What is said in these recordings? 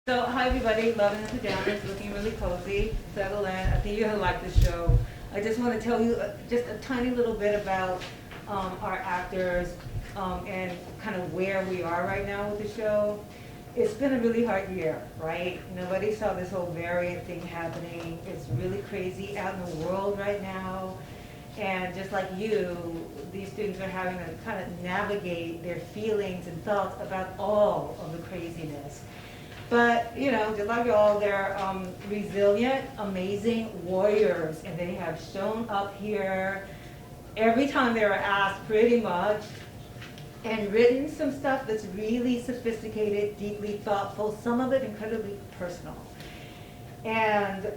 So, hi everybody, Love in the Pajamas, looking really cozy, settle in. I think you're gonna like the show. I just want to tell you just a tiny little bit about our actors and kind of where we are right now with the show. It's been a really hard year, right? Nobody saw this whole variant thing happening. It's really crazy out in the world right now. And just like you, these students are having to kind of navigate their feelings and thoughts about all of the craziness. But, just like y'all, they're resilient, amazing warriors, and they have shown up here every time they were asked, pretty much, and written some stuff that's really sophisticated, deeply thoughtful, some of it incredibly personal. And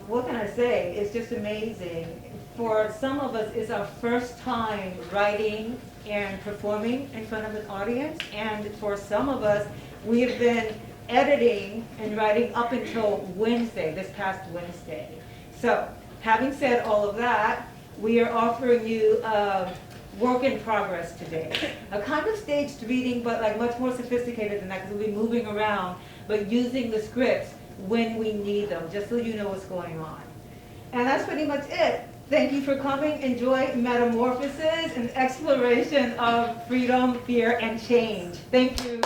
what can I say? It's just amazing. For some of us, it's our first time writing and performing in front of an audience, and for some of us, we have been editing and writing up until Wednesday, this past Wednesday. So, having said all of that, we are offering you a work in progress today. A kind of staged reading, but like much more sophisticated than that, because we'll be moving around, but using the scripts when we need them, just so you know what's going on. And that's pretty much it. Thank you for coming. Enjoy Metamorphosis and exploration of freedom, fear, and change. Thank you.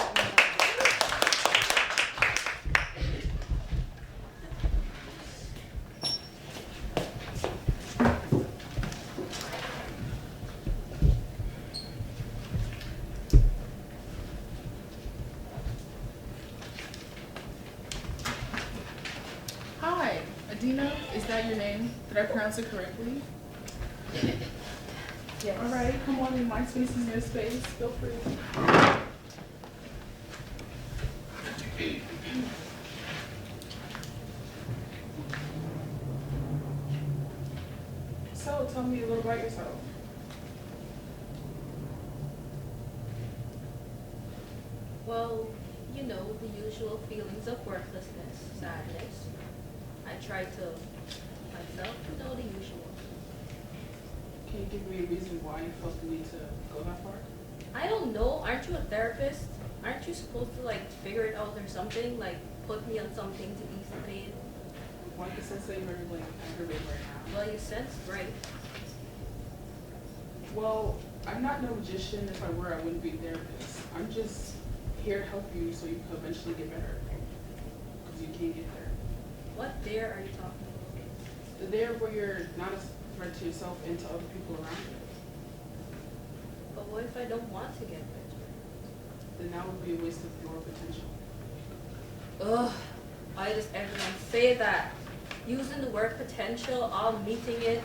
Hi, Adina, is that your name? Did I pronounce it correctly? Yes. All right, come on in. My space is your space. Feel free. So, tell me a little about yourself. Well, the usual feelings of worthlessness, sadness. I try to myself, the usual. Can you give me a reason why you felt the need to go that far? I don't know, aren't you a therapist? Aren't you supposed to figure it out or something? Put me on something to ease the pain? Why does that say you're aggravated right now? Well, you sense right. Well, I'm not no magician. If I were, I wouldn't be a therapist. I'm just here to help you so you can eventually get better. Because you can't get there. What there are you talking about? The there where you're not a threat to yourself and to other people around you. But what if I don't want to get better? Then that would be a waste of your potential. Ugh, why does everyone say that? Using the word potential, all meeting it,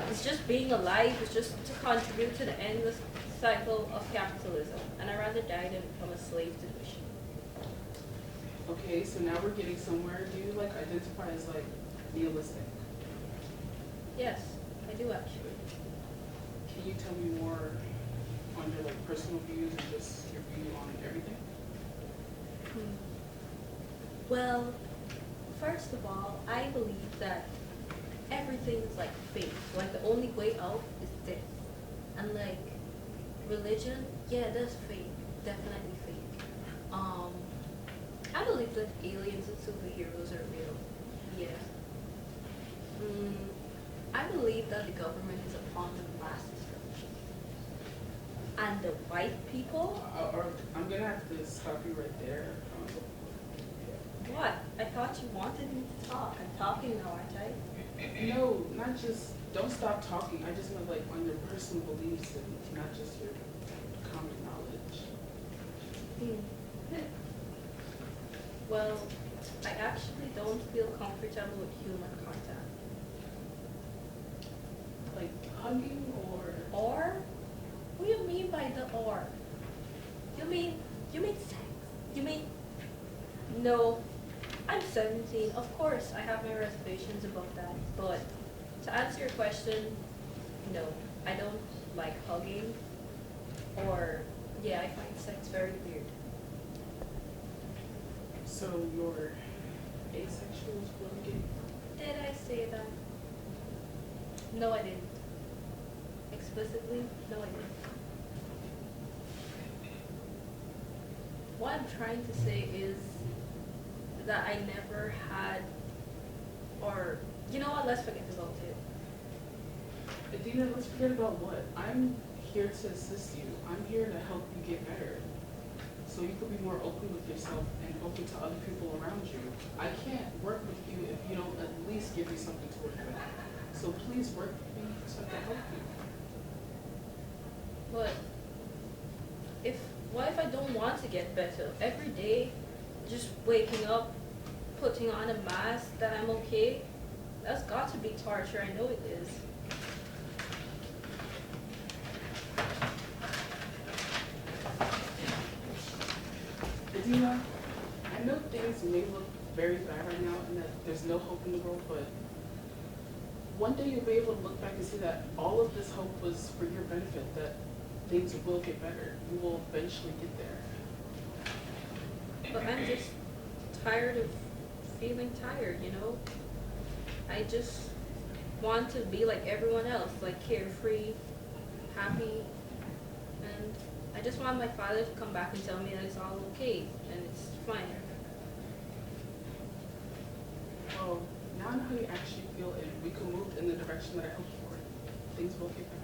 it's just being alive, it's just to contribute to the endless cycle of capitalism. And I'd rather die than become a slave to the machine. Okay, so now we're getting somewhere. Do you identify as nihilistic? Yes, I do actually. Can you tell me more on your personal views and just your view on everything? Well, first of all, I believe that everything is fate. The only way out is death. And religion, yeah, that's fake. Definitely fake. I believe that aliens and superheroes are real. Yeah. I believe that the government is a pawn of mass destruction. And the white people? I'm going to have to stop you right there. What? I thought you wanted me to talk. I'm talking now, aren't I? No, not just, don't stop talking. I just meant on your personal beliefs and not just your common knowledge. Well, I actually don't feel comfortable with human contact. Hugging or? Or? What do you mean by the or? You mean sex? You mean? No. I'm 17. Of course, I have my reservations about that. But to answer your question, no. I don't like hugging. Or, yeah, I find sex very weird. So you're asexual is what I'm getting? Did I say that? No, I didn't. Explicitly? No, I didn't. What I'm trying to say is that I never had, or you know what, let's forget about it. Adina, let's forget about what? I'm here to assist you. I'm here to help you get better. So you could be more open with yourself and open to other people around you. I can't work with you if you don't at least give me something to work with. So please work with me so I can help you. But what if I don't want to get better? Every day, just waking up, putting on a mask that I'm okay, that's got to be torture. I know it is. Adina, I know things may look very bad right now and that there's no hope in the world, but one day you'll be able to look back and see that all of this hope was for your benefit, that things will get better. You will eventually get there. But I'm just tired of feeling tired, you know? I just want to be like everyone else, like carefree, happy, and I just want my father to come back and tell me that it's all okay and it's fine. Well, now I know how you actually feel and we can move in the direction that I hope for. Things will get better.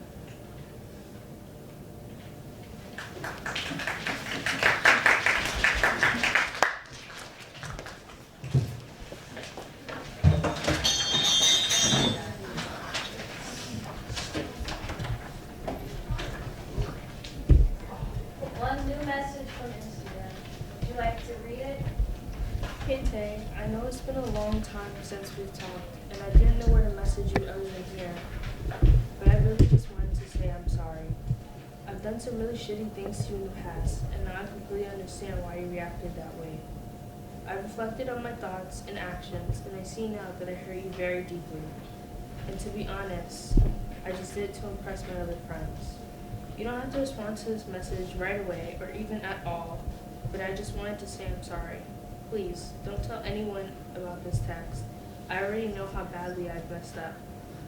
One new message from Instagram. Would you like to read it? Hey Tay, I know it's been a long time since we've talked, and I didn't know where to message you other than here. But I really just wanted to say I'm sorry. I've done some really shitty things to you in the past, and now I completely understand why you reacted that way. I've reflected on my thoughts and actions, and I see now that I hurt you very deeply. And to be honest, I just did it to impress my other friends. You don't have to respond to this message right away, or even at all, but I just wanted to say I'm sorry. Please, don't tell anyone about this text. I already know how badly I've messed up.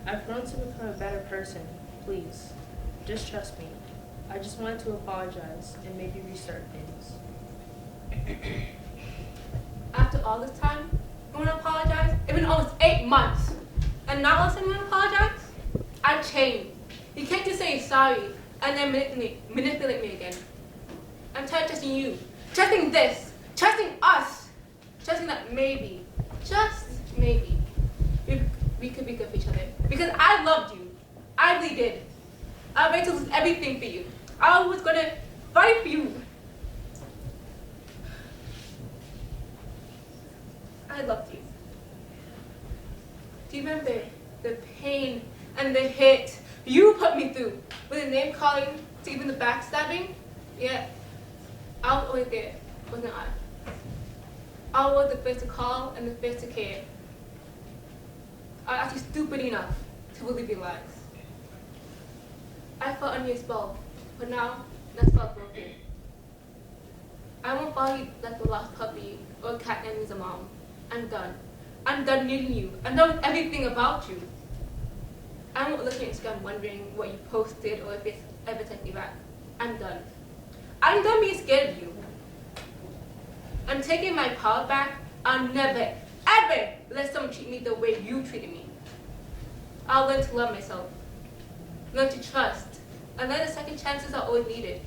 I've grown to become a better person. Please, just trust me. I just wanted to apologize and maybe restart things. After all this time, you want to apologize? It's been almost 8 months. And not listening to apologize? I changed. You can't just say sorry and then manipulate me again. I'm tired of trusting you, trusting this, trusting us, trusting that maybe, just maybe, we could be good for each other. Because I loved you. I really did. I was ready to lose everything for you. I was going to fight for you. I loved you. Do you remember the pain and the hit you put me through with the name calling to even the backstabbing? Yeah, I was always there, wasn't I? I was the first to call and the first to care. I was actually stupid enough to believe your lies. I fell under your spell, but now that spell's broken. I won't follow you like the lost puppy or a cat that needs a mom. I'm done. I'm done needing you. I'm done with everything about you. I won't look at Instagram wondering what you posted or if it's ever sent me back. I'm done. I'm done being scared of you. I'm taking my power back. I'll never, ever let someone treat me the way you treated me. I'll learn to love myself, learn to trust, and learn the second chances are always needed.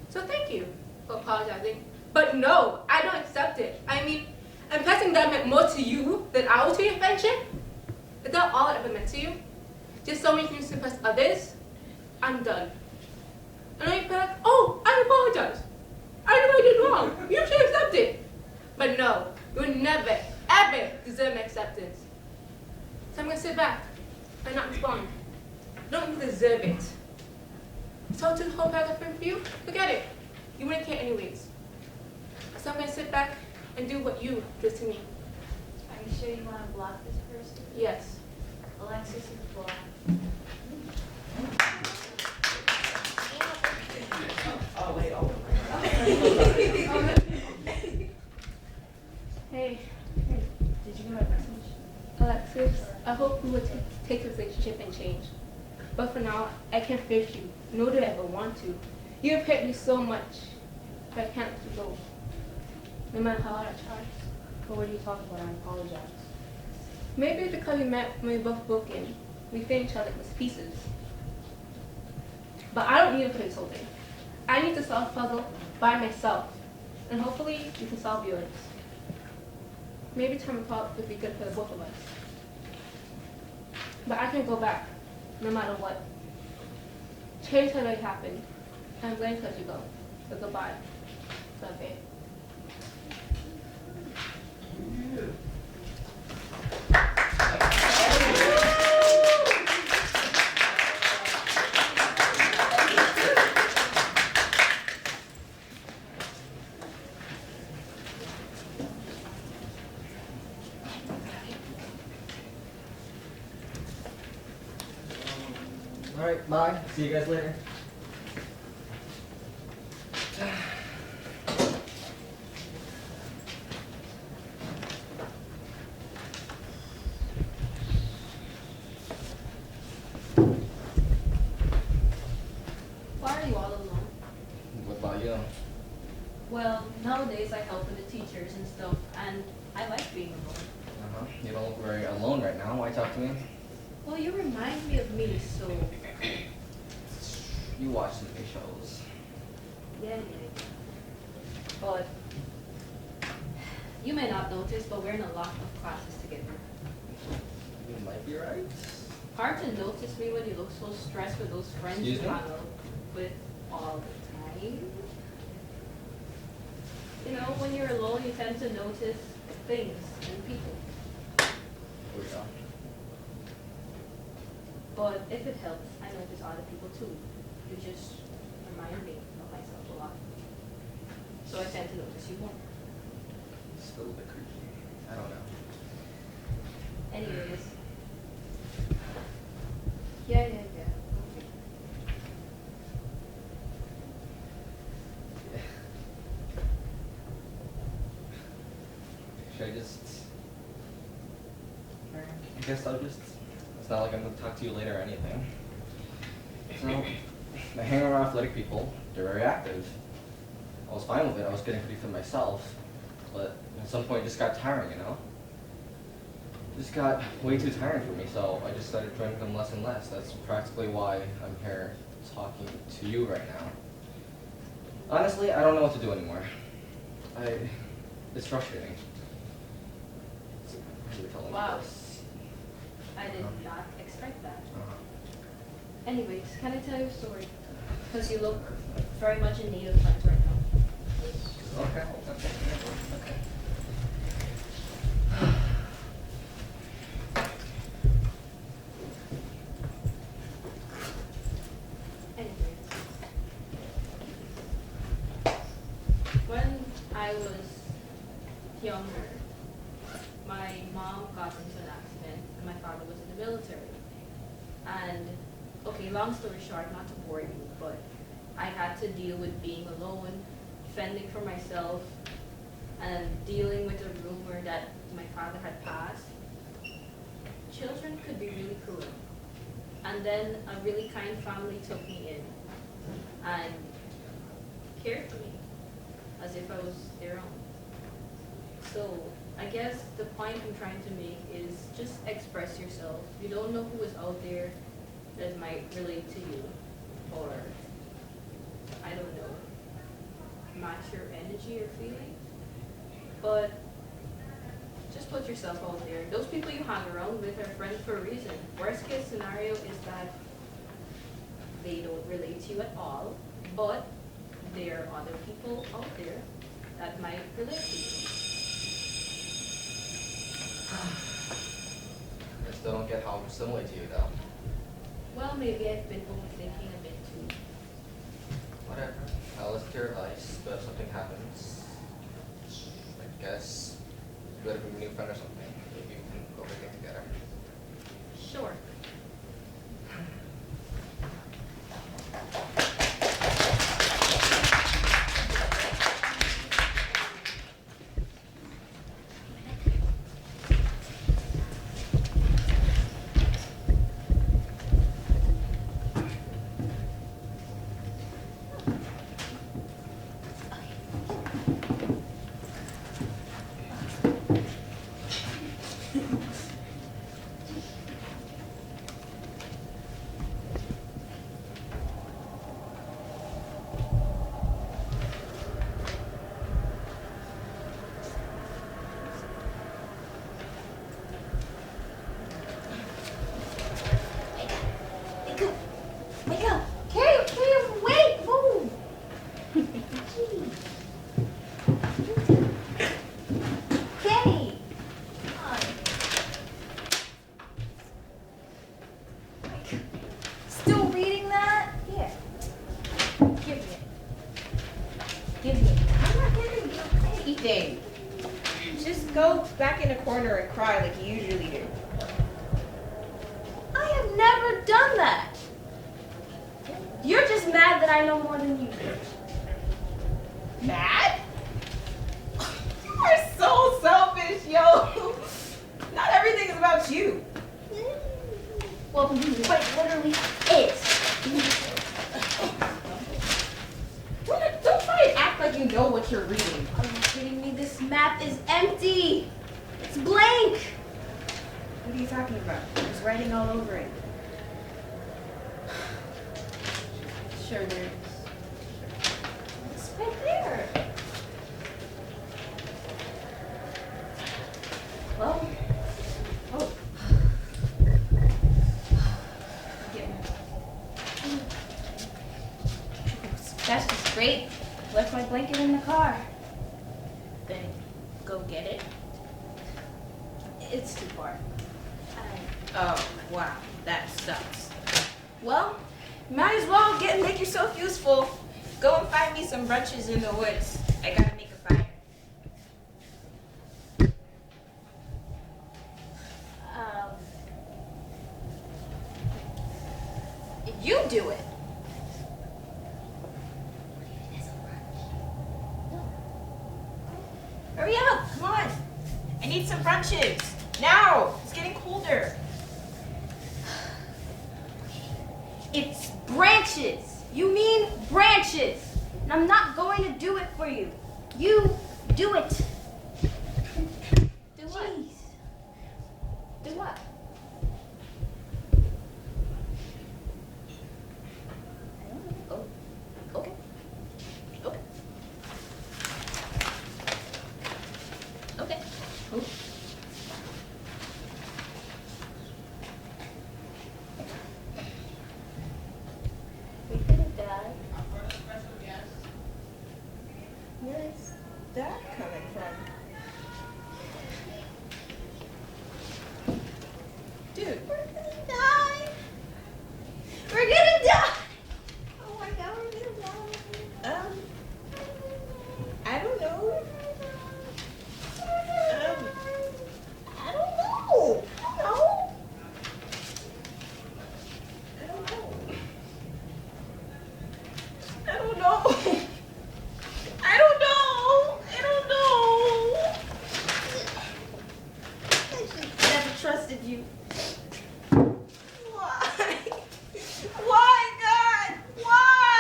So thank you for apologizing. But no, I don't accept it. I mean, impressing that meant more to you than I was to your friendship? Is that all it ever meant to you? Just so many things to impress others? I'm done. And I feel like, oh, I apologize. I know I did wrong. You should accept it. But no, you will never, ever deserve my acceptance. So I'm gonna sit back and not respond. You don't even deserve it. So to the whole paragraph for you, forget it. You wouldn't care anyways. So I'm gonna sit back and do what you did to me. Are you sure you want to block this person? Yes. Alexis is blocked. Hey, did you get my message? Alexis, I hope you will take this relationship and change. But for now, I can't face you, nor do I ever want to. You have hurt me so much, but I can't let you go. No matter how hard I try. But what are you talking about? I apologize. Maybe it's because we met when we were both broken. We fit each other with pieces. But I don't need a placeholder. I need to solve the puzzle by myself. And hopefully you can solve yours. Maybe time apart would be good for the both of us. But I can't go back, no matter what. Change has already happened. I'm glad to let you go. So goodbye. Love it. Alright, bye. See you guys later. Why are you all alone? What about you? Well, nowadays I help with the teachers and stuff, and I like being alone. You don't look very alone right now. Why talk to me? Well, you remind me of me, so You watch some big shows. yeah. But you may not notice, but we're in a lot of classes together. You might be right. Hard to notice me when you look so stressed with those friends Excuse you me? hang out with all the time. You know, when you're alone, you tend to notice things and people. Weirdo. But if it helps, I notice other people too. You just remind me of myself a lot. So I tend to notice you more. Still a bit creepy. I don't know. Anyways. Yeah. Should I just... I guess I'll just... It's not like I'm gonna talk to you later or anything. So, I hang around athletic people. They're very active. I was fine with it. I was getting pretty fit myself. But at some point it just got tiring, you know? It just got way too tiring for me, so I just started joining them less and less. That's practically why I'm here talking to you right now. Honestly, I don't know what to do anymore. It's frustrating. You're telling me Wow. this. I did not expect that. Uh-huh. Anyways, can I tell you a story? Because you look very much in need of friends right now. Okay. Anyways. When I was younger, my mom got into an accident and my father was in the military. And, okay, long story short, not to bore you, but I had to deal with being alone, fending for myself, and dealing with a rumor that my father had passed. Children could be really cruel. And then a really kind family took me in and cared for me as if I was their own. So I guess the point I'm trying to make is just express yourself. You don't know who is out there that might relate to you, or, I don't know, match your energy or feeling. But just put yourself out there. Those people you hang around with are friends for a reason. Worst case scenario is that they don't relate to you at all, but there are other people out there that might relate to you. I still don't get how I'm similar to you, though. Well, maybe I've been overthinking a bit too. Whatever. I'll listen to your advice, but if something happens, I guess you better be a new friend or something. Maybe we can go everything together. Sure. anything. Just go back in a corner and cry like you usually do. I have never done that. You're just mad that I know more than you do. Mad? You are so selfish, yo. Not everything is about you. Well, but it literally is. Don't try and act like you know what you're reading. Are you kidding me? This map is empty. It's blank. What are you talking about? There's writing all over it. Sure there is. It's right there. Well, oh. That's just great. Left my blanket in the car. Then go get it. It's too far. Oh, wow. That sucks. Well, might as well make yourself useful. Go and find me some brunches in the woods. I gotta make a fire. You do it. Hurry up, come on. I need some brunches. Now, it's getting colder. It's branches. You mean branches. And I'm not going to do it for you. You do it. Do what? Jeez. Do what? I don't know. Oh, okay. Okay. Okay. Oh. We could have died. Where's that coming from? Dude. We're gonna die. We're gonna die. Oh my god, we're gonna die. I don't know. I don't know. I don't know. I don't know. I don't know. I don't know. I should never trusted you. Why? Why, God? Why?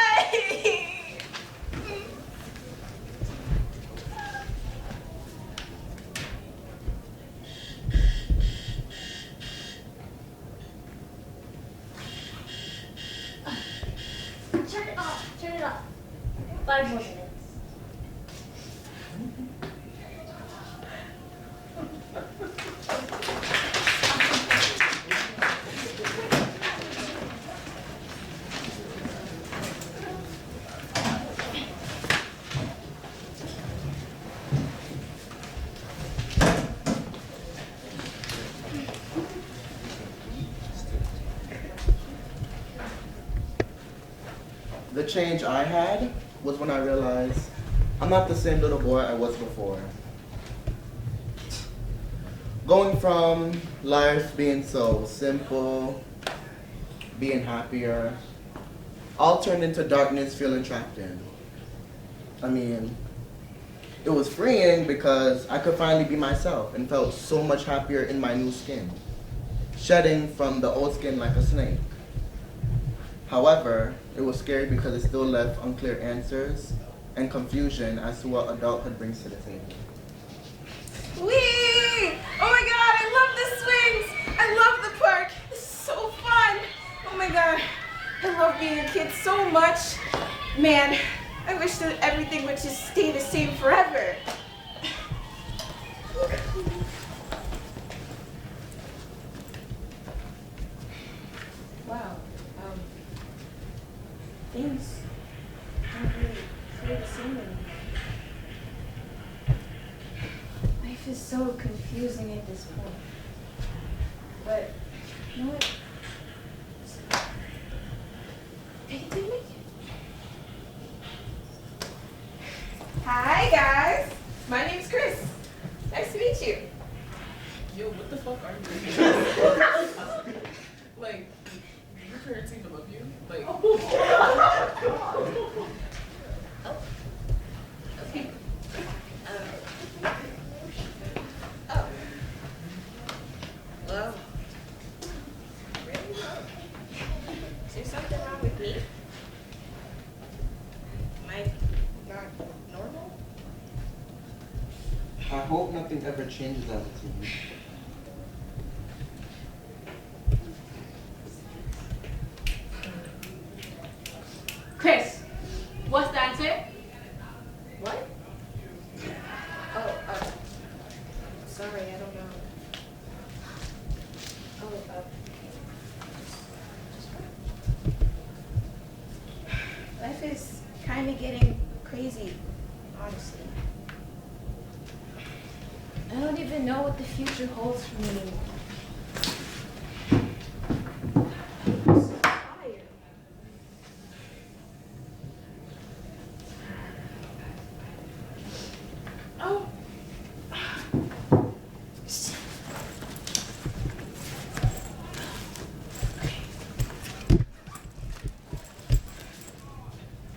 Turn it off. Turn it off. 5 more minutes. The change I had was when I realized I'm not the same little boy I was before. Going from life being so simple, being happier, all turned into darkness, feeling trapped in. I mean, it was freeing because I could finally be myself and felt so much happier in my new skin, shedding from the old skin like a snake. However, it was scary because it still left unclear answers and confusion as to what adulthood brings to the table. Whee! Oh my god, I love the swings! I love the park! This is so fun! Oh my god, I love being a kid so much. Man, I wish that everything would just stay the same forever. Wow. Things don't really feel the same anymore. Life is so confusing at this point. But, you know what? Take it to me. Hi guys, my name's parents even love you? Like, Okay. Oh. Well. Really? Is there something wrong with me? Am I not normal? I hope nothing ever changes as a teen. Chris, what's the answer? What? Oh, sorry, I don't know. Oh, life is kind of getting crazy, honestly. I don't even know what the future holds for me anymore. I'm so tired. Oh.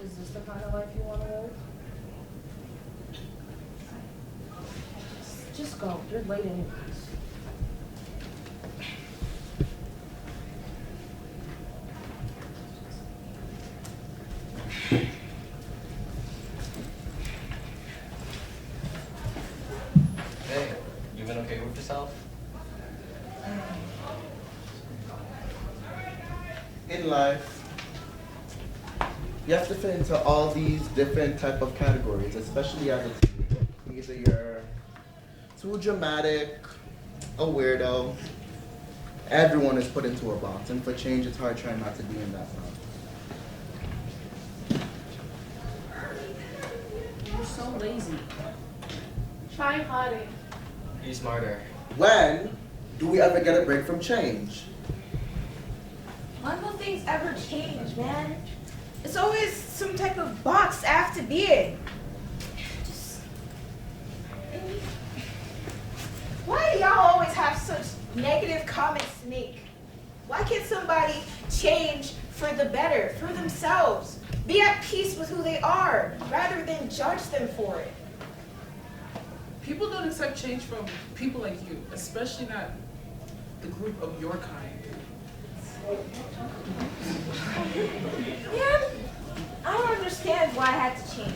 Is this the kind of life you want to live? Just go. You're late anyways. Hey, you been okay with yourself? In life, you have to fit into all these different type of categories, especially as a teen. Either you're too dramatic, a weirdo. Everyone is put into a box, and for change, it's hard trying not to be in that box. You're so lazy. Try harder. Be smarter. When do we ever get a break from change? When will things ever change, man? It's always some type of box I have to be in. Just... Why do y'all always have such negative comments to make? Why can't somebody change for the better, for themselves? Be at peace with who they are, rather than judge them for it. people don't accept change from people like you, especially not the group of your kind. Yeah, I don't understand why I had to change.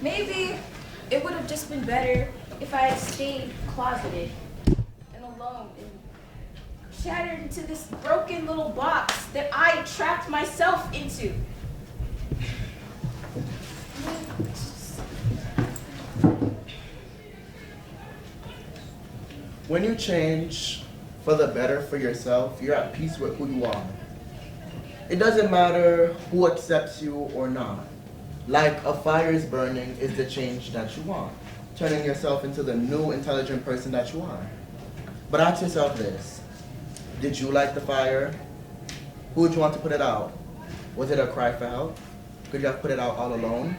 Maybe it would have just been better if I had stayed closeted and alone and shattered into this broken little box that I trapped myself into. When you change for the better for yourself, you're at peace with who you are. It doesn't matter who accepts you or not. Like a fire is burning is the change that you want, turning yourself into the new intelligent person that you are. But ask yourself this: did you light the fire? Who would you want to put it out? Was it a cry for help? Could you have put it out all alone?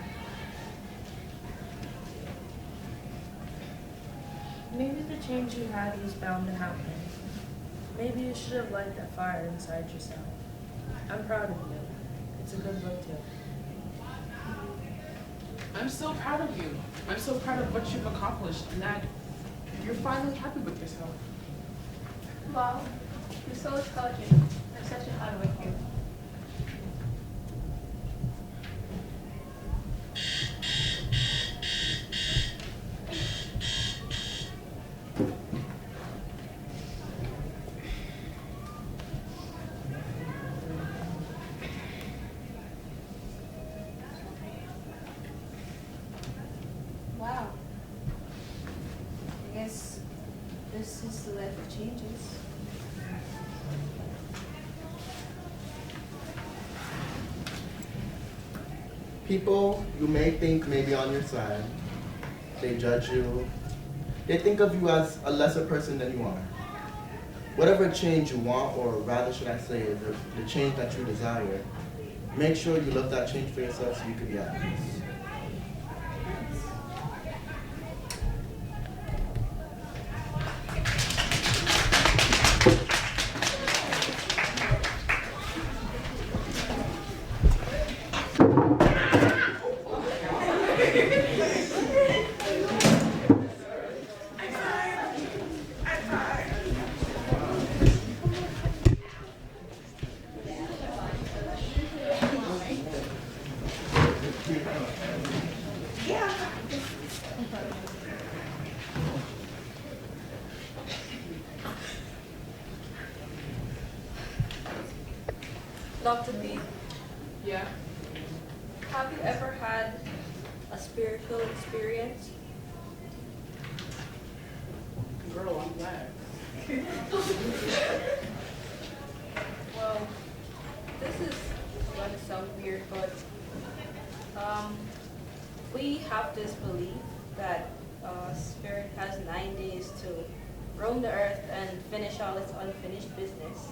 Maybe the change you had was bound to happen. Maybe you should have lighted that fire inside yourself. I'm proud of you. It's a good look too. I'm so proud of you. I'm so proud of what you've accomplished and that you're finally happy with yourself. Wow, you're so intelligent and such a hard worker. Wow. I guess this is the life of changes. People you may think may be on your side, they judge you, they think of you as a lesser person than you are. Whatever change you want, or rather should I say, the change that you desire, make sure you love that change for yourself so you can be at peace. Dr. B, Yeah? have you ever had a spiritual experience? Girl, I'm glad. Well, this is going to sound weird, but we have this belief that spirit has 9 days to roam the earth and finish all its unfinished business.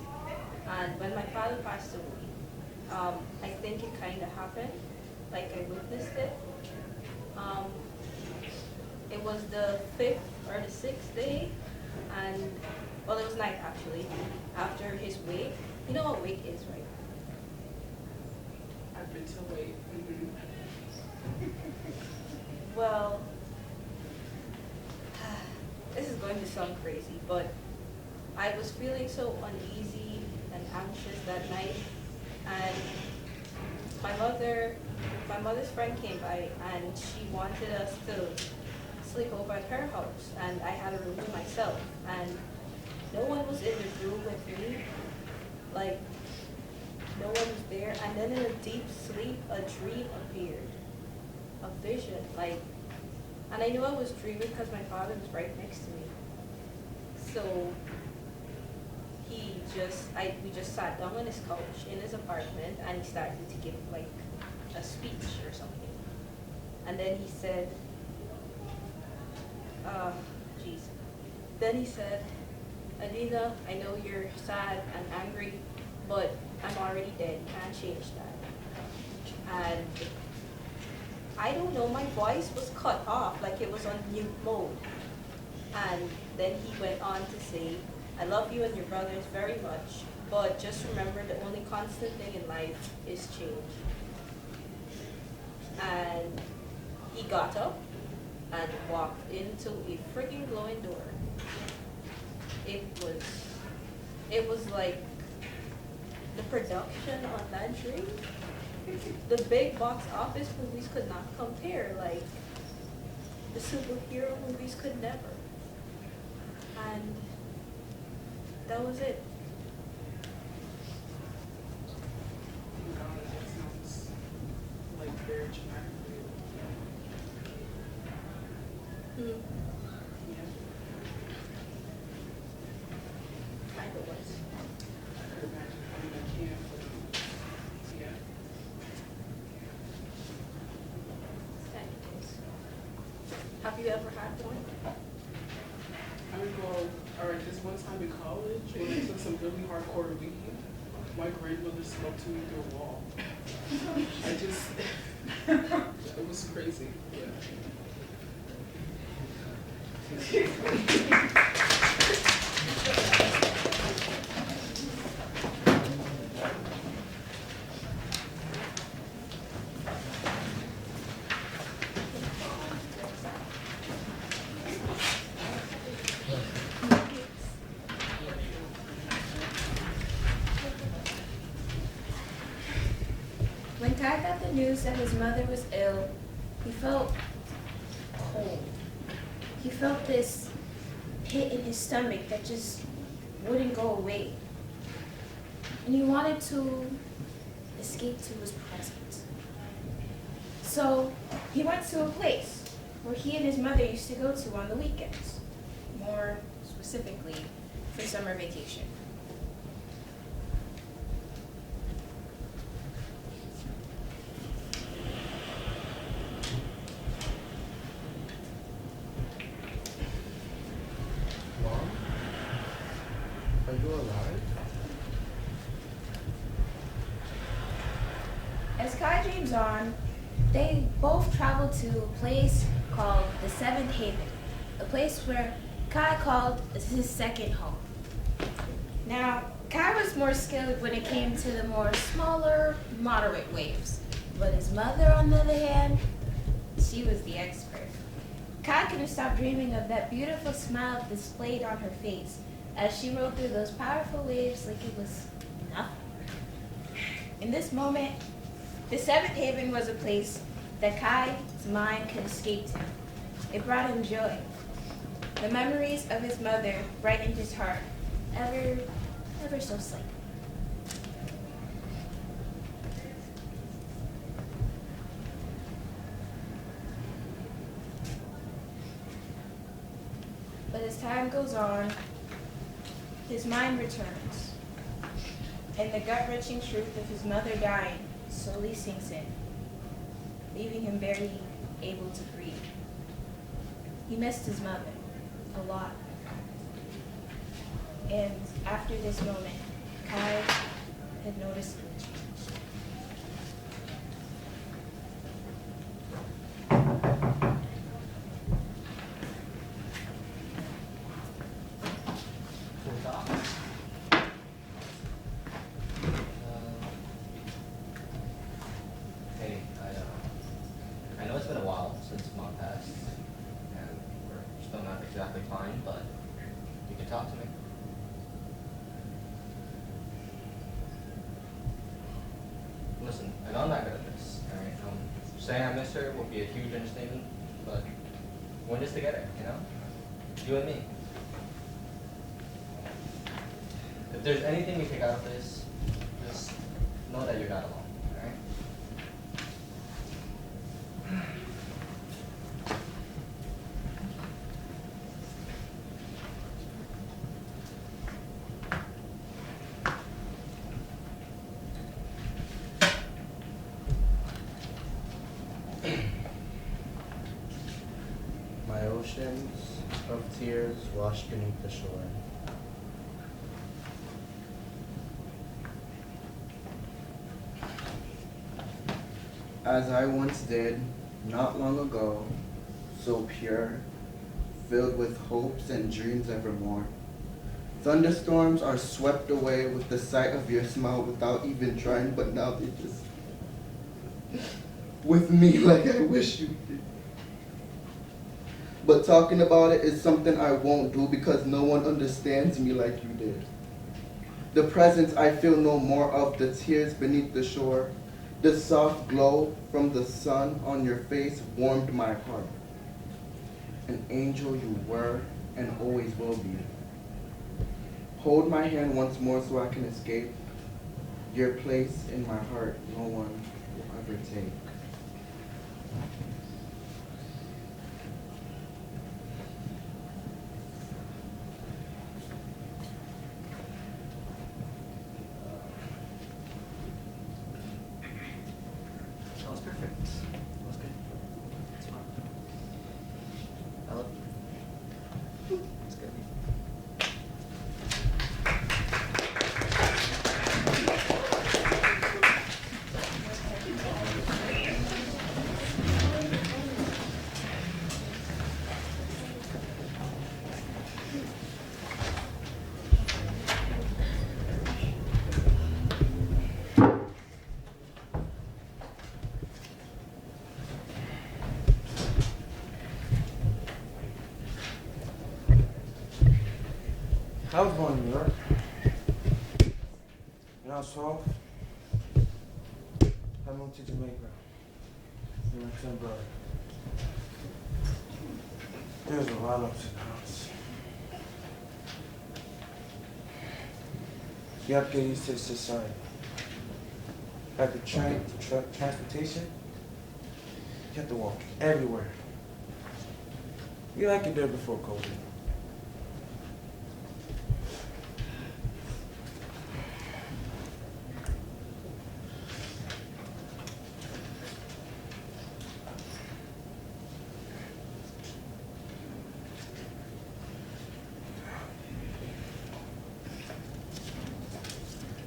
And when my father passed away, I think it kind of happened, like I witnessed it. It was the 5th or the 6th day, and well, it was night actually, after his wake. You know what wake is, right? I've been to wait. Well, this is going to sound crazy, but I was feeling so uneasy and anxious that night, and my mother's friend came by, and she wanted us to sleep over at her house, and I had a room to myself, and no one was in the room with me, like, no one was there, and then in a deep sleep, a dream appeared, a vision, like, and I knew I was dreaming because my father was right next to me. So we just sat down on his couch in his apartment, and he started to give like a speech or something. And then he said, Then he said, Adina, I know you're sad and angry, but I'm already dead. You can't change that. And I don't know, my voice was cut off, like it was on mute mode. And then he went on to say, I love you and your brothers very much, but just remember the only constant thing in life is change. And he got up and walked into a freaking glowing door. It was like the production on that dream. The big box office movies could not compare, like the superhero movies could never. And that was it. God, that sounds like very traumatic for you. Hmm. Yeah. Kind of was. I could imagine. I mean, I can't, but yeah. Kind of was. Have you ever had one? I would go, all right, this one time in college, when I took some really hardcore weed, my grandmother spoke to me through a wall. It was crazy, yeah. When Kai got the news that his mother was ill, he felt cold. He felt this pit in his stomach that just wouldn't go away. And he wanted to escape to his present. So he went to a place where he and his mother used to go to on the weekends, more specifically for summer vacation. Mom? Are you alive? As Kai dreams on, they both travel to a place called the Seventh Haven, a place where Kai called his second home. Now, Kai was more skilled when it came to the more smaller, moderate waves, but his mother, on the other hand, she was the expert. Kai couldn't stop dreaming of that beautiful smile displayed on her face as she rode through those powerful waves like it was nothing. In this moment, the Seventh Haven was a place that Kai's mind could escape to. It brought him joy. The memories of his mother brightened his heart, ever so slightly. as time goes on, his mind returns, and the gut-wrenching truth of his mother dying slowly sinks in, leaving him barely able to breathe. He missed his mother a lot. And after this moment, Kai had noticed the change. Hey, I know it's been a while since Mom passed, and we're still not exactly fine, but you can talk to me. Listen, I know I'm not good at this, alright? Saying I miss her would be a huge understatement, but we're in this together, you know? You and me. If there's anything we take out of this, just know that you're not alone, alright? My oceans of tears wash beneath the shore. As I once did, not long ago, so pure, filled with hopes and dreams evermore. Thunderstorms are swept away with the sight of your smile without even trying, but now they just with me like I wish you did. But talking about it is something I won't do because no one understands me like you did. The presence I feel no more of, the tears beneath the shore, the soft glow from the sun on your face warmed my heart. An angel you were and always will be. Hold my hand once more so I can escape. Your place in my heart no one will ever take. That was perfect. That was good. It's fine. I love you. It's good. I was born in New York. When I was 12, I moved to Jamaica with my twin brother. There was a lot of ups and downs. You have to get used to the society. Like the train, transportation, you have to walk everywhere. We like it there before COVID.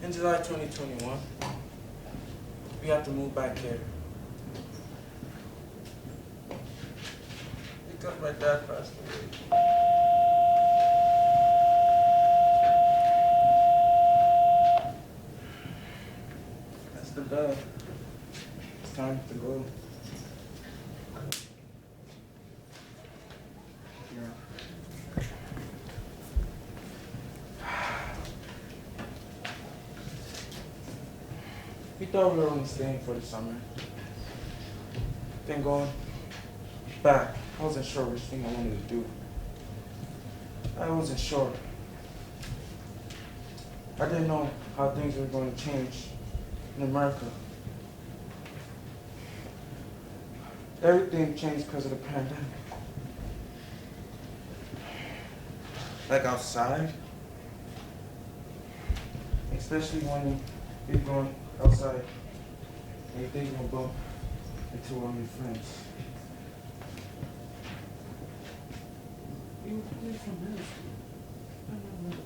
In July 2021, we have to move back here. Because my dad passed away. That's the bell. It's time to go. We thought we were only staying for the summer. Then going back, I wasn't sure which thing I wanted to do. I wasn't sure. I didn't know how things were going to change in America. Everything changed because of the pandemic. like outside. Especially when you're going outside and you think you're gonna bump into one of your friends. You were from middle school. I don't know.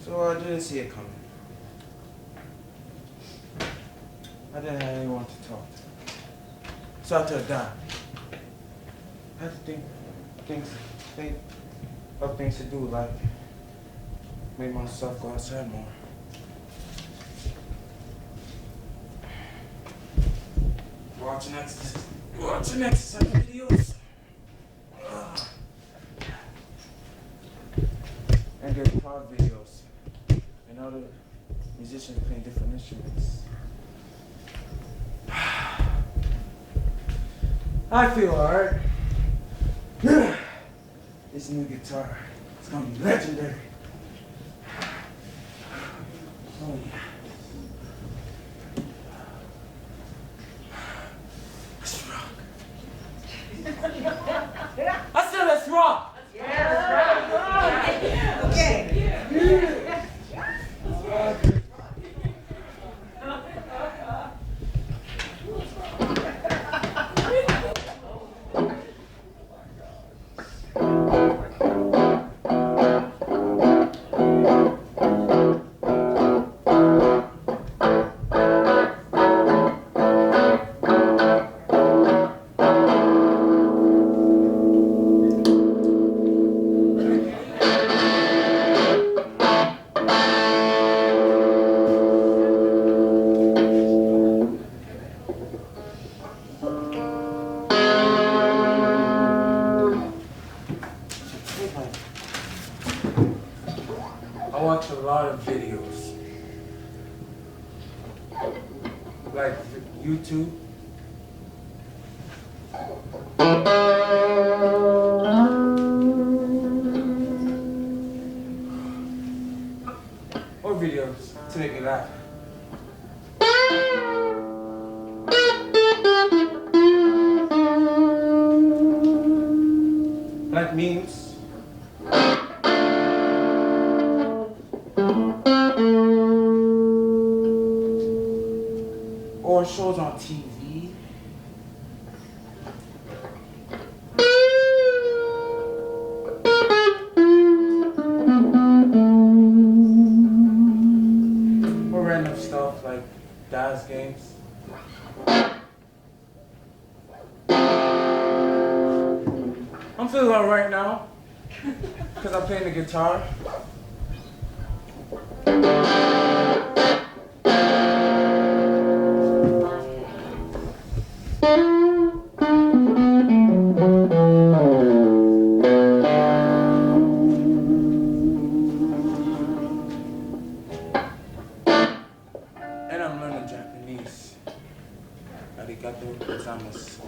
So I didn't see it coming. I didn't have anyone to talk to. So I took a dive. I had to think of things to do, like make myself go outside more. Watching exercise videos. And guitar videos. And other musicians playing different instruments. I feel alright. This new guitar, it's gonna be legendary. Oh yeah. Let's rock. I said let's rock! I watch a lot of videos, like YouTube. Or videos to make me laugh. Like memes. Or shows on TV. Or random stuff like dance games. I'm feeling alright now, because I'm playing the guitar. And I'm learning Japanese. Arigato gozaimasu.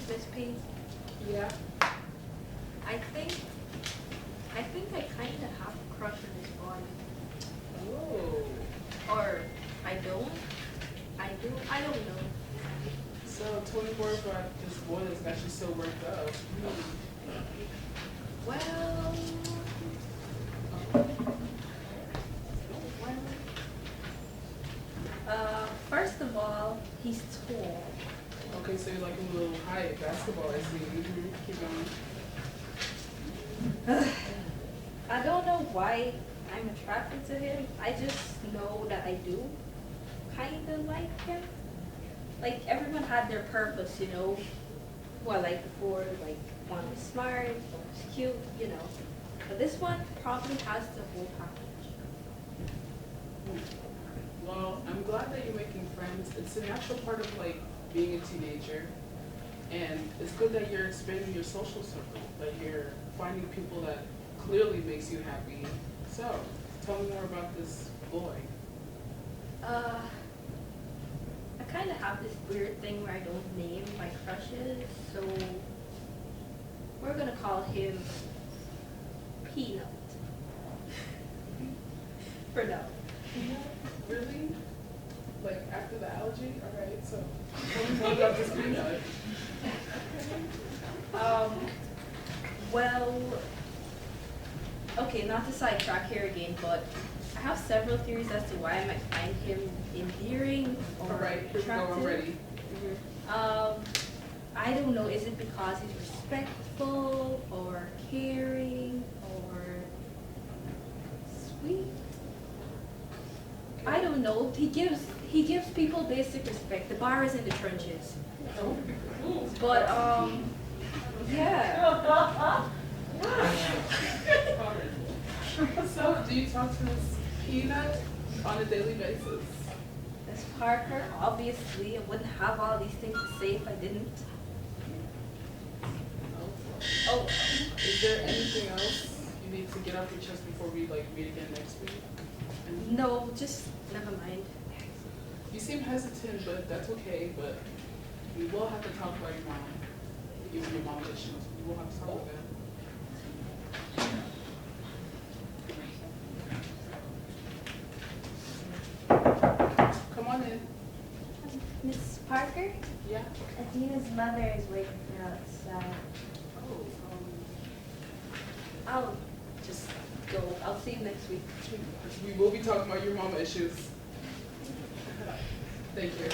Miss P, Yeah. I think I kind of have a crush on his body. Oh. Or I don't. I don't know. So 24 for this boy that's got you so worked up. Well, first of all, he's tall. Okay, so you're like a little high at basketball, I see. Keep going. I don't know why I'm attracted to him. I just know that I do kind of like him. Like, everyone had their purpose, you know. Who I liked before, like, one was smart, one was cute, you know. But this one probably has the whole package. Well, I'm glad that you're making friends. It's a natural part of like being a teenager. And it's good that you're expanding your social circle, that you're finding people that clearly makes you happy. So, tell me more about this boy. I kind of have this weird thing where I don't name my crushes, so we're gonna call him Peanut. For now. Really? Like after the allergy? Alright, so tell me more about this peanut. Well, okay, not to sidetrack here again, but I have several theories as to why I might find him endearing or Alright, here we go, attractive. I'm ready. I don't know, is it because he's respectful or caring or sweet? I don't know. He gives people basic respect. The bar is in the trenches. But yeah. So, do you talk to this peanut on a daily basis? Miss Parker, obviously, I wouldn't have all these things to say if I didn't. Oh, Is there anything else you need to get off your chest before we like meet again next week? And no, just never mind. you seem hesitant, but that's okay. But we will have to talk about your mom. Even your mom issues. We will have to talk about that. Come on in. Miss Parker, Yeah. Adina's mother is waiting for you outside. Oh, I'll just go. I'll see you next week. we will be talking about your mama issues. Thank you.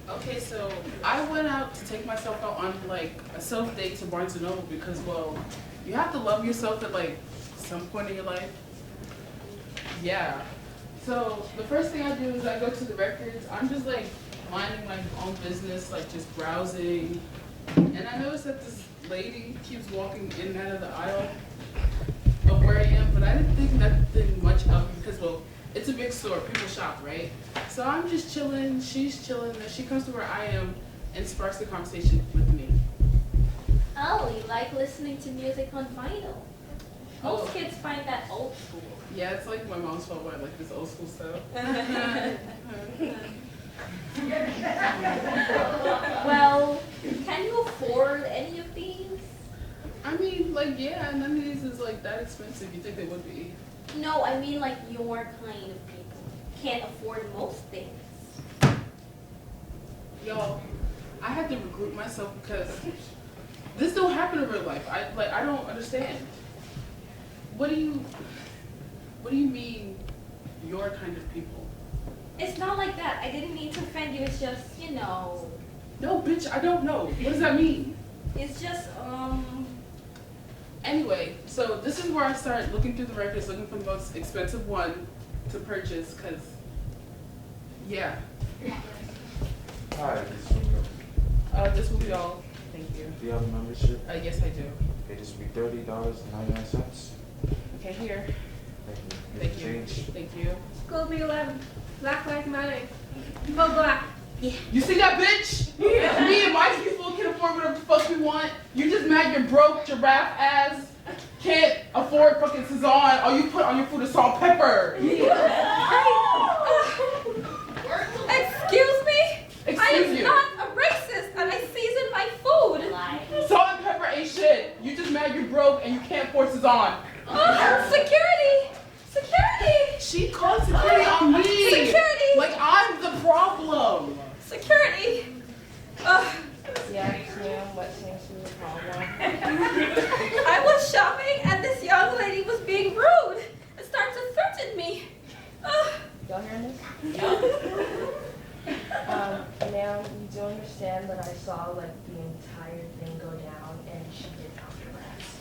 Okay, so I went out to take myself out on like a self date to Barnes & Noble because, well, you have to love yourself at like some point in your life. Yeah. So the first thing I do is I go to the records. I'm just like minding my own business, like just browsing. And I noticed that this lady keeps walking in and out of the aisle of where I am, but I didn't think nothing much of it because, well, it's a big store, people shop, right? So I'm just chilling, she's chilling, then she comes to where I am and sparks the conversation with me. Oh, you like listening to music on vinyl? Most Oh. kids find that old school. Yeah, it's like my mom's fault why I like this old school stuff. Well, can you afford any of these? I mean, like, yeah, none of these is like that expensive. You think they would be? No, I mean like your kind of people can't afford most things. Y'all, I had to regroup myself because this don't happen in real life. I don't understand. What do you mean, your kind of people? It's not like that. I didn't mean to offend you. It's just, you know, No, bitch, I don't know. What does that mean? it's just, Anyway, so this is where I start looking through the records, looking for the most expensive one to purchase, because, yeah. Hi, this is This will be all. Thank you. do you have a membership? Yes, I do. Okay, this will be $30.99. Okay, here. Thank you. Thank Here's you. the change. Thank you. School B11. Black Lives Matter. Vote black. You see that bitch? Me and my people can afford whatever the fuck we want. You just mad you're broke, giraffe ass. Can't afford fucking Sazon. All you put on your food is salt and pepper. Excuse me? I Excuse am you. not a racist and I season my food. Salt and pepper ain't shit. You just mad you're broke and you can't afford Sazon. Security! Security! She called security on me. Security! Like I'm the problem. Security! Yes, ma'am, what seems to be the problem? I was shopping and this young lady was being rude and started to threaten me. Y'all hearing this? Ma'am, you do understand that I saw like the entire thing go down and she did not harass.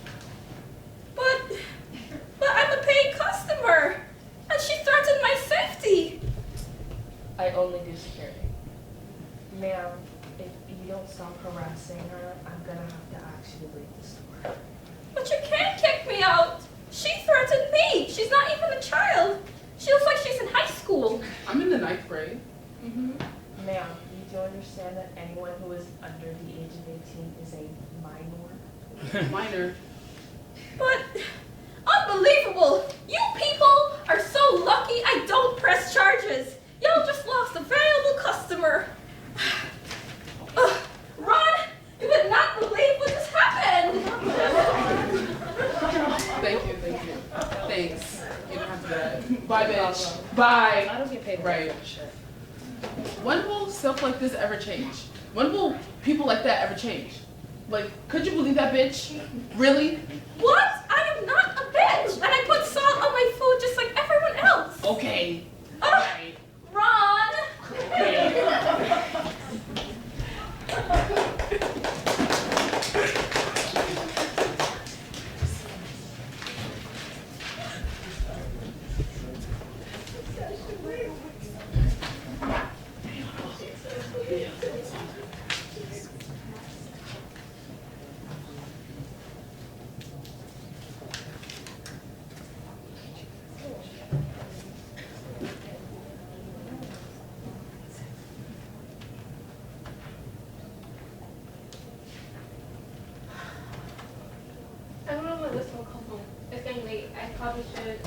But I'm a paying customer and she threatened my safety. I only do security. Ma'am, if you don't stop harassing her, I'm gonna have to ask you to leave the store. But you can't kick me out. She threatened me. She's not even a child. She looks like she's in high school. I'm in the 9th grade. Ma'am, you do understand that anyone who is under the age of 18 is a minor? Minor. But unbelievable. You people are so lucky I don't press charges. Y'all just lost a valuable customer. Ron, you would not believe what just happened. Thank you. Thanks. You don't have to do that. Bye, bitch. Bye. I don't get paid Right. for shit. When will stuff like this ever change? When will people like that ever change? Like, could you believe that bitch? Really? What? I am not a bitch. And I put salt on my food just like everyone else. Okay. Ron. I don't know when this will come home. It's getting late. I probably should.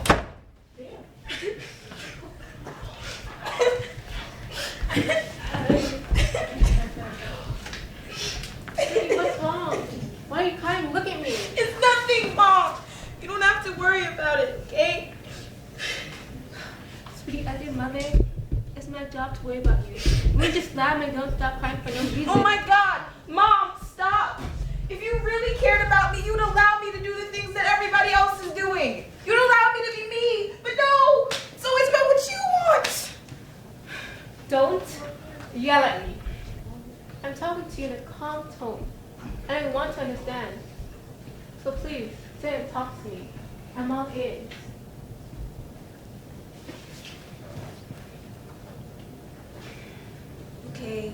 Sweetie, what's wrong? Why are you crying? Look at me. It's nothing, Mom. You don't have to worry about it, okay? Sweetie, as your mother, it's my job to worry about you. We just slam and don't stop crying for no reason. Oh my God, Mom, stop. If you really cared about me, you'd allow me to do the things that everybody else is doing. You'd allow me to be me, but no, it's always about what you want. Don't yell at me. I'm talking to you in a calm tone, and I want to understand. So please, sit and talk to me. I'm all ears. Okay,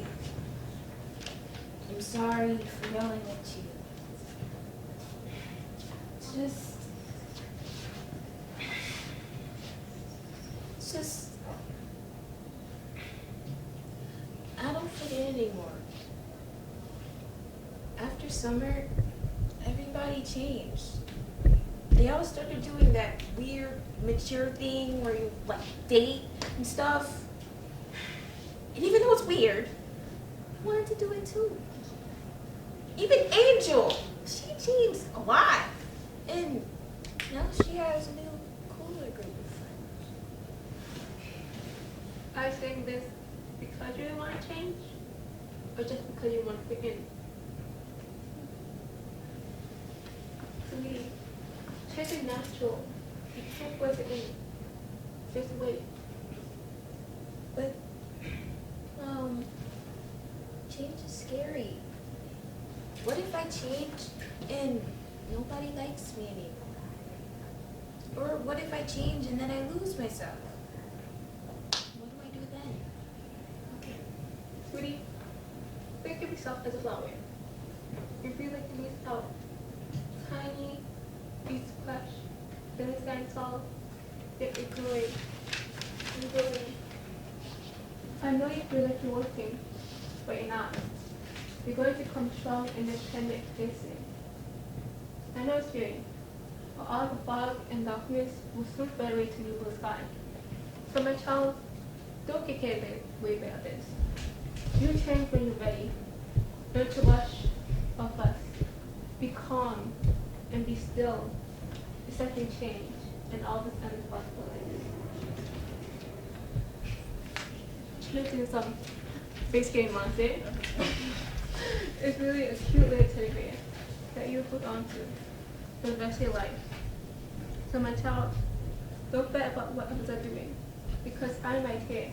I'm sorry for yelling at you. It's just, I don't fit in anymore. After summer, everybody changed. They all started doing that weird, mature thing where you like date and stuff. And even though it's weird, I wanted to do it too. Even Angel, she changed a lot. And now she has a new, cooler group of friends. Are you saying this because you want to change? Or just because you want to fit in? To me, change is natural. You can't force it in. Just wait. But, change is scary. What if I change and nobody likes me anymore? Or what if I change and then I lose myself? What do I do then? Sweetie, think of yourself as a flower. If you like to be out, tiny, piece of flesh, then it stands tall, then it growing, and growing. I know you feel like you're working, but you're not. You're going to become strong, independent, facing. I know it's scary, but all the fog and darkness will soon fade away to new blue sky. So my child, don't get carried away by others. You change when you're ready. Learn to rush or fuss. Be calm and be still. Accepting change and all this other possibilities. Listen to some face game monster. It's really a cute little teddy bear that you hold on to for the rest of your life. So my child, don't bet about what others are doing, because I'm right here,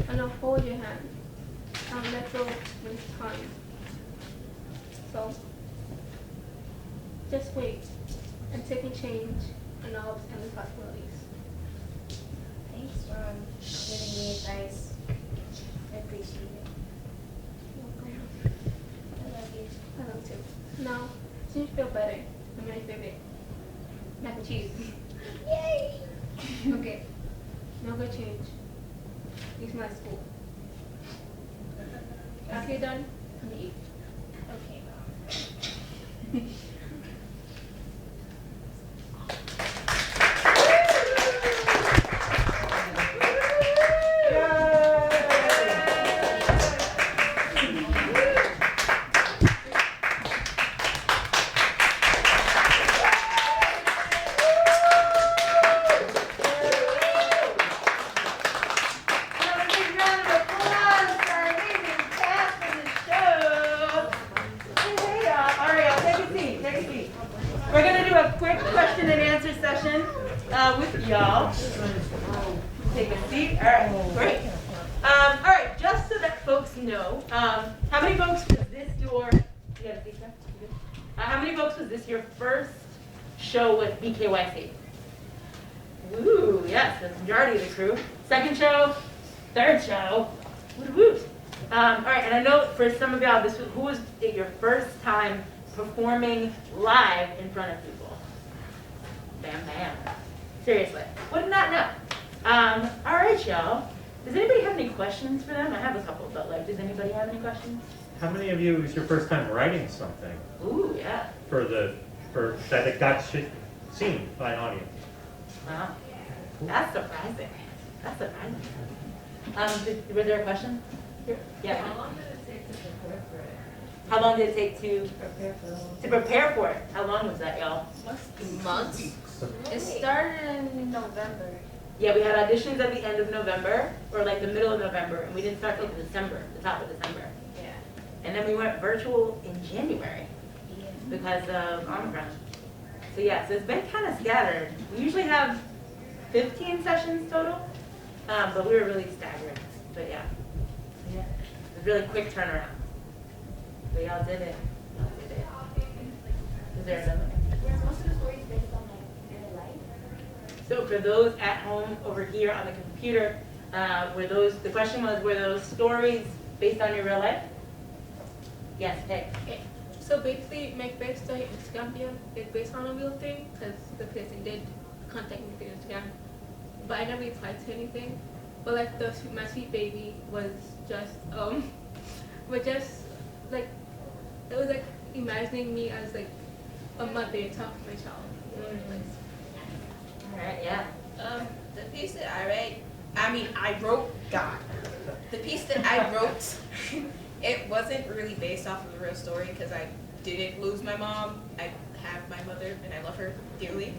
and I'll hold your hand. I'll let go when it's time. So, just wait and take a change and all its endless possibilities. Thanks for giving me advice. I appreciate it. I love you. I love too. Now, since you feel better, I'm my favorite. Mac and cheese. Yay! Okay, now go change. Use my school. After you're done, come to eat. Okay, Mom. We're going to do a quick question and answer session with y'all. Take a seat. All right, great. All right, just so that folks know, how many folks was this your, you got a seat, sir? You good? How many folks was this your first show with BKYC? Woo, yes, that's the majority of the crew. Second show, third show, woot woot. All right, and I know for some of y'all, this was, who was it your first time performing live in front of people? Bam, bam. Seriously, would not know. All right, y'all. Does anybody have any questions for them? I have a couple, but like, does anybody have any questions? How many of you is your first time writing something Ooh, yeah. for that it got seen by an audience? Wow. That's surprising. That's surprising. Was there a question? Yeah. How long did it take to prepare for it? How long did it take to prepare for it? How long was that, y'all? Months? It started in November. Yeah, we had auditions at the end of November, or like the middle of November, and we didn't start till December, the top of December. Yeah. And then we went virtual in January because of Omicron. So yeah, so it's been kind of scattered. We usually have 15 sessions total, but we were really staggered. But yeah, it was a really quick turnaround. But y'all did it. Y'all did it. Is there another? Were most of the stories based on like real life? So for those at home over here on the computer, the question was, were those stories based on your real life? Yes, hey. Okay. So basically, my first story in Instagram is based on a real thing, because the person did contact me through Instagram, but I never replied to anything. But like my sweet baby was just like, it was like imagining me as like a mother talking to my child. All right, yeah. The piece that I wrote, God. The piece that I wrote, it wasn't really based off of a real story because I didn't lose my mom. I have my mother and I love her dearly.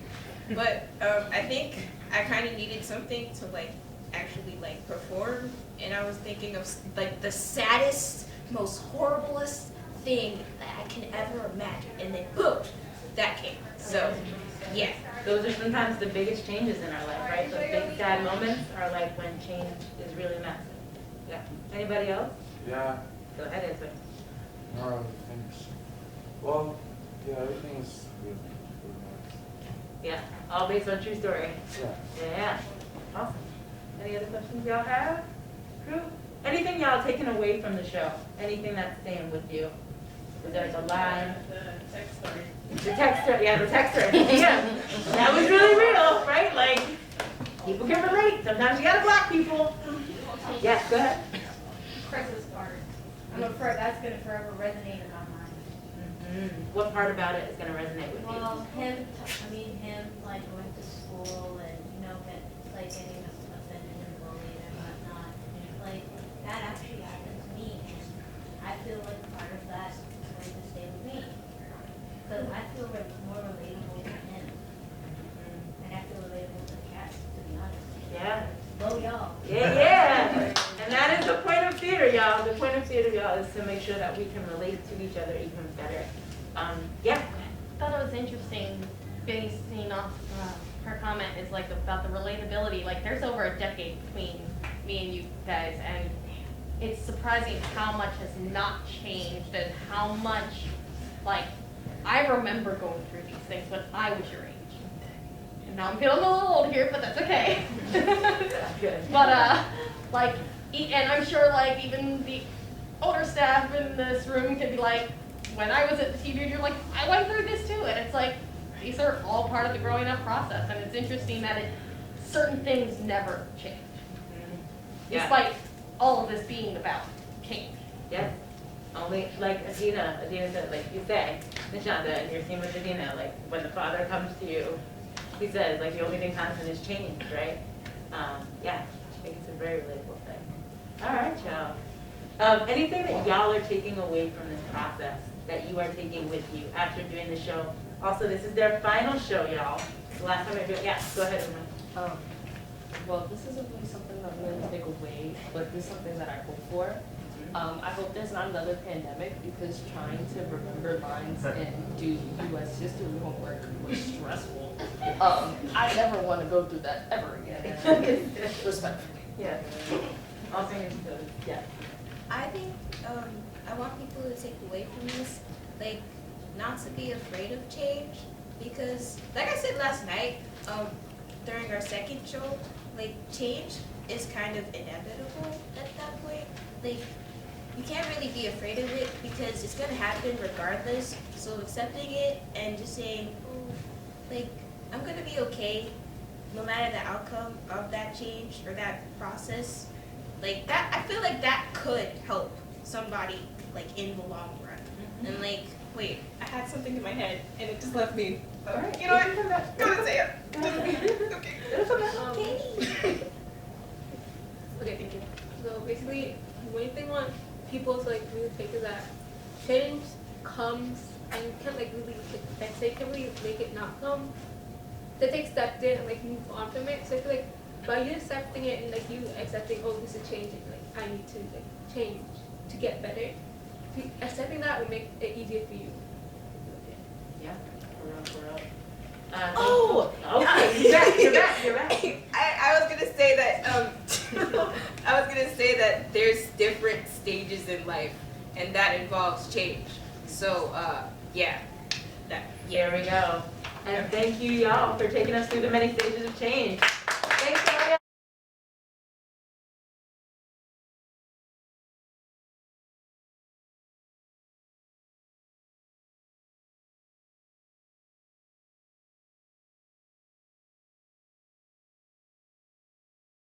But I think I kind of needed something to like actually like perform, and I was thinking of like the saddest, most horriblest thing that I can ever imagine, and then boom, that came. So yeah. Those are sometimes the biggest changes in our life, right? Those big sad moments are like when change is really massive. Yeah. Anybody else? Yeah. Go ahead, answer. No other things. Well, yeah, everything is really nice. Yeah. All based on true story. Yeah. Yeah. Awesome. Any other questions y'all have? Crew? Anything y'all taken away from the show? Anything that's staying with you? Was there a line? The text story. The texter, yeah, the texter. Yeah, that was really real, right? Like, people can relate. Sometimes you gotta block people. Yes, go ahead. Crisis card. I'm afraid that's gonna forever resonate in my mind. What part about it is gonna resonate with you? Well, him like going to school and, getting offended and bullied and whatnot. Like, that actually happened to me, and I feel like part of that is going to stay with me. Because I feel like more relatable to him. And I feel relatable to Kat, to be honest. Yeah. Love y'all. Yeah. And that is the point of theater, y'all. The point of theater, y'all, is to make sure that we can relate to each other even better. Yeah. I thought it was interesting basing off her comment is like about the relatability. Like there's over a decade between me and you guys, and it's surprising how much has not changed and how much, like, I remember going through these things when I was your age. And now I'm feeling a little old here, but that's okay. Good. But and I'm sure like even the older staff in this room could be like, when I was at the teenager, you're like, I went through this too, and it's like, these are all part of the growing up process, and it's interesting that certain things never change, Yeah. despite all of this being about change. Yes. Only, like Adina said, like you say, Nishanda, and you're seeing with Adina, like when the father comes to you, he says, like the only thing constant is change, right? Yeah, I think it's a very relatable thing. All right, y'all. Anything that y'all are taking away from this process that you are taking with you after doing the show? Also, this is their final show, y'all. The last time I do it, yeah, go ahead, Emma. Well, this isn't really something I'm going to take away, but this is something that I hope for. I hope there's not another pandemic, because trying to remember lines and do U.S. history homework was stressful. I never want to go through that ever again. Respectfully. Yeah. All things good. Yeah. I think I want people to take away from this, like, not to be afraid of change, because, like I said last night, during our second show, like, change is kind of inevitable at that point. Like, you can't really be afraid of it because it's gonna happen regardless. So accepting it and just saying, oh, like, I'm gonna be okay, no matter the outcome of that change or that process. Like that, I feel like that could help somebody, like, in the long run. And like, wait, I had something in my head and it just left me. All right. You know what? Go and say it. Okay. Okay, thank you. So basically, one thing I want people to like really take is that change comes and you can't like really like say can't really make it not come. To take steps in and like move on from it. So I feel like by you accepting it and like you accepting, oh, this is changing, like I need to like change to get better. Accepting that will make it easier for you. Yeah, for real. Okay, You're back. I was gonna say that I was gonna say that there's different stages in life, and that involves change. So yeah, There we go. And thank you, y'all, for taking us through the many stages of change. Thank you.